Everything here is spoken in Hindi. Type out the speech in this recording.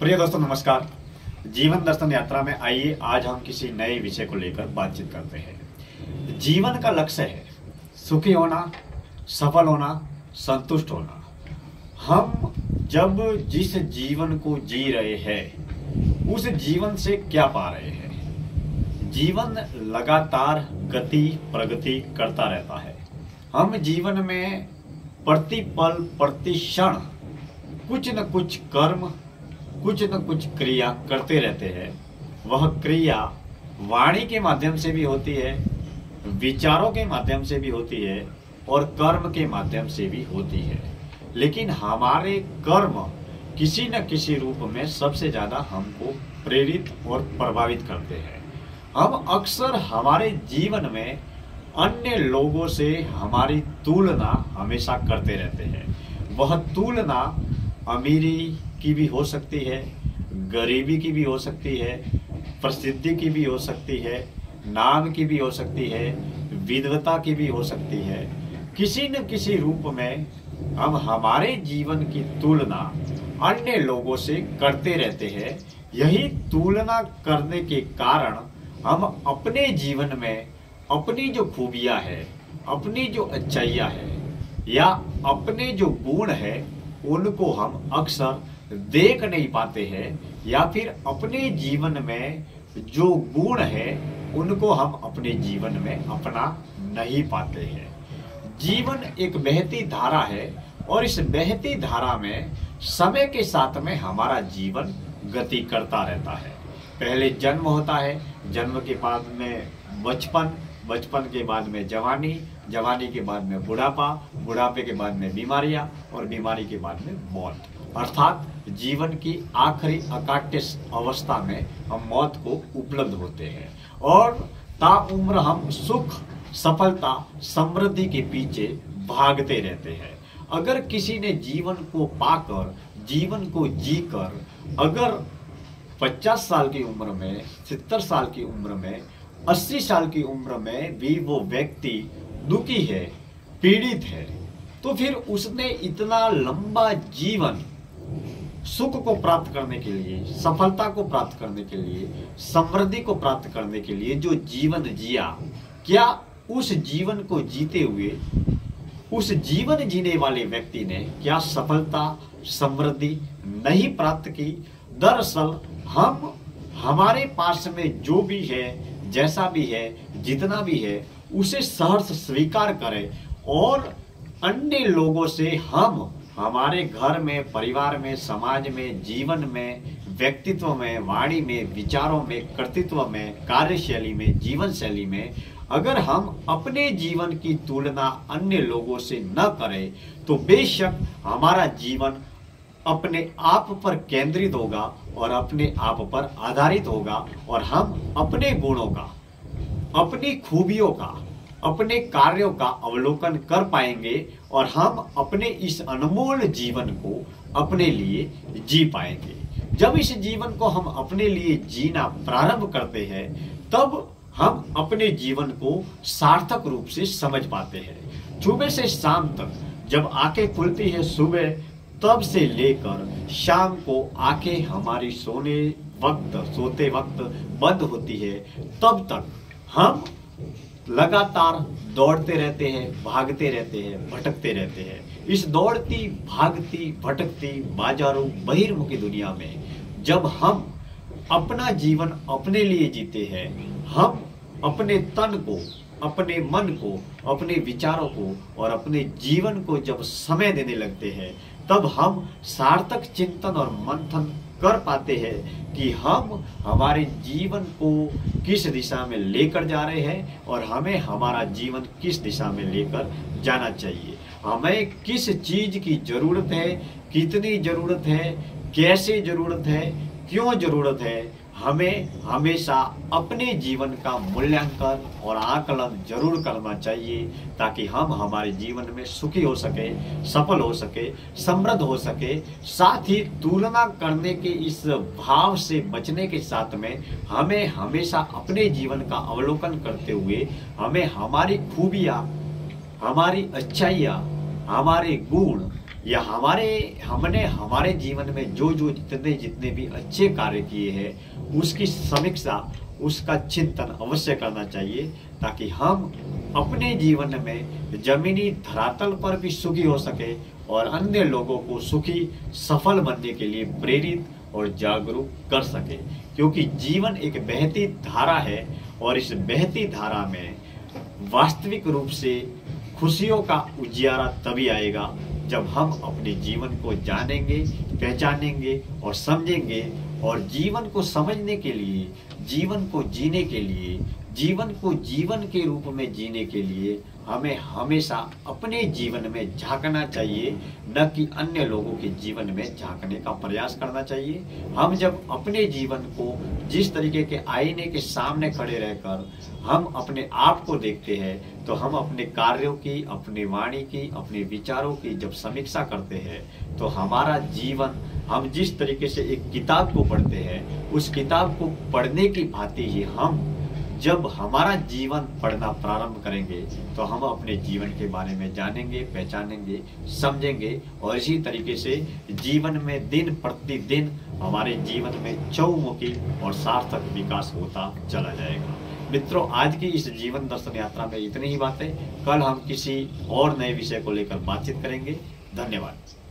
प्रिय दोस्तों नमस्कार। जीवन दर्शन यात्रा में आइए आज हम किसी नए विषय को लेकर बातचीत करते हैं। जीवन का लक्ष्य है सुखी होना, सफल होना, संतुष्ट होना। हम जब जिस जीवन को जी रहे हैं उस जीवन से क्या पा रहे हैं। जीवन लगातार गति प्रगति करता रहता है। हम जीवन में प्रति पल प्रति क्षण कुछ न कुछ कर्म, कुछ न कुछ क्रिया करते रहते हैं। वह क्रिया वाणी के माध्यम से भी होती है, विचारों के माध्यम से भी होती है और कर्म के माध्यम से भी होती है। लेकिन हमारे कर्म किसी न किसी रूप में सबसे ज्यादा हमको प्रेरित और प्रभावित करते हैं। हम अक्सर हमारे जीवन में अन्य लोगों से हमारी तुलना हमेशा करते रहते हैं। वह तुलना अमीरी की भी हो सकती है, गरीबी की भी हो सकती है, प्रसिद्धि की भी हो सकती है, नाम की भी हो सकती है, विद्वता की भी हो सकती है। किसी न किसी रूप में हम हमारे जीवन की तुलना अन्य लोगों से करते रहते हैं। यही तुलना करने के कारण हम अपने जीवन में अपनी जो खूबियां है, अपनी जो अच्छाइयां है या अपने जो गुण है उनको हम अक्सर देख नहीं पाते हैं, या फिर अपने जीवन में जो गुण है उनको हम अपने जीवन में अपना नहीं पाते हैं। जीवन एक बहती धारा है और इस बहती धारा में समय के साथ में हमारा जीवन गति करता रहता है। पहले जन्म होता है, जन्म के बाद में बचपन, बचपन के बाद में जवानी, जवानी के बाद में बुढ़ापा, बुढ़ापे के बाद में बीमारियां और बीमारी के बाद में मौत। अर्थात जीवन की आखिरी अकाट्य अवस्था में हम मौत को उपलब्ध होते हैं और ताउम्र हम सुख, सफलता, समृद्धि के पीछे भागते रहते हैं। अगर किसी ने जीवन को पाकर, जीवन को जीकर अगर 50 साल की उम्र में, 70 साल की उम्र में, 80 साल की उम्र में भी वो व्यक्ति दुखी है, पीड़ित है, तो फिर उसने इतना लंबा जीवन सुख को प्राप्त करने के लिए, सफलता को प्राप्त करने के लिए, समृद्धि को प्राप्त करने के लिए जो जीवन जिया, क्या उस जीवन को जीते हुए उस जीवन जीने वाले व्यक्ति ने क्या सफलता, समृद्धि नहीं प्राप्त की? दरअसल हम हमारे पास में जो भी है, जैसा भी है, जितना भी है उसे सहर्ष स्वीकार करें और अन्य लोगों से हम हमारे घर में, परिवार में, समाज में, जीवन में, व्यक्तित्व में, वाणी में, विचारों में, कर्तृत्व में, कार्यशैली में, जीवन शैली में अगर हम अपने जीवन की तुलना अन्य लोगों से न करें तो बेशक हमारा जीवन अपने आप पर केंद्रित होगा और अपने आप पर आधारित होगा और हम अपने गुणों का, अपनी खूबियों का, अपने कार्यों का अवलोकन कर पाएंगे और हम अपने इस अनमोल जीवन को अपने लिए जी पाएंगे। जब इस जीवन को हम अपने लिए जीना प्रारंभ करते हैं तब हम अपने जीवन को सार्थक रूप से समझ पाते हैं। सुबह से शाम तक जब आंखें खुलती है सुबह, तब से लेकर शाम को आंखें हमारी सोते वक्त बंद होती है, तब तक हम लगातार दौड़ते रहते हैं, भागते रहते हैं, भटकते रहते हैं। इस दौड़ती, भागती, भटकती, बाजारों, बहिर्मुखी दुनिया में जब हम अपना जीवन अपने लिए जीते हैं, हम अपने तन को, अपने मन को, अपने विचारों को और अपने जीवन को जब समय देने लगते हैं तब हम सार्थक चिंतन और मंथन कर पाते हैं कि हम हमारे जीवन को किस दिशा में लेकर जा रहे हैं और हमें हमारा जीवन किस दिशा में लेकर जाना चाहिए। हमें किस चीज की जरूरत है, कितनी जरूरत है, कैसे जरूरत है, क्यों जरूरत है। हमें हमेशा अपने जीवन का मूल्यांकन और आकलन जरूर करना चाहिए ताकि हम हमारे जीवन में सुखी हो सके, सफल हो सके, समृद्ध हो सके। साथ ही तुलना करने के इस भाव से बचने के साथ में हमें हमेशा अपने जीवन का अवलोकन करते हुए हमें हमारी खूबियां, हमारी अच्छाइयां, हमारे गुण, या हमने हमारे जीवन में जो जो जितने भी अच्छे कार्य किए हैं उसकी समीक्षा, उसका चिंतन अवश्य करना चाहिए, ताकि हम अपने जीवन में जमीनी धरातल पर भी सुखी हो सके और अन्य लोगों को सुखी सफल बनने के लिए प्रेरित और जागरूक कर सके। क्योंकि जीवन एक बहती धारा है और इस बहती धारा में वास्तविक रूप से खुशियों का उजियारा तभी आएगा जब हम अपने जीवन को जानेंगे, पहचानेंगे और समझेंगे। और जीवन को समझने के लिए, जीवन को जीने के लिए, जीवन को जीवन के रूप में जीने के लिए हमें हमेशा अपने जीवन में झांकना चाहिए, न कि अन्य लोगों के जीवन में झांकने का प्रयास करना चाहिए। हम जब अपने जीवन को जिस तरीके के आईने के सामने खड़े रहकर हम अपने आप को देखते हैं, तो हम अपने कार्यों की, अपनी वाणी की, अपने विचारों की जब समीक्षा करते हैं, तो हमारा जीवन, हम जिस तरीके से एक किताब को पढ़ते हैं, उस किताब को पढ़ने की भांति ही हम जब हमारा जीवन पढ़ना प्रारंभ करेंगे, तो हम अपने जीवन के बारे में जानेंगे, पहचानेंगे, समझेंगे और इसी तरीके से जीवन में दिन प्रतिदिन हमारे जीवन में चहुमुखी और सार्थक विकास होता चला जाएगा। मित्रों, आज की इस जीवन दर्शन यात्रा में इतनी ही बातें। कल हम किसी और नए विषय को लेकर बातचीत करेंगे। धन्यवाद।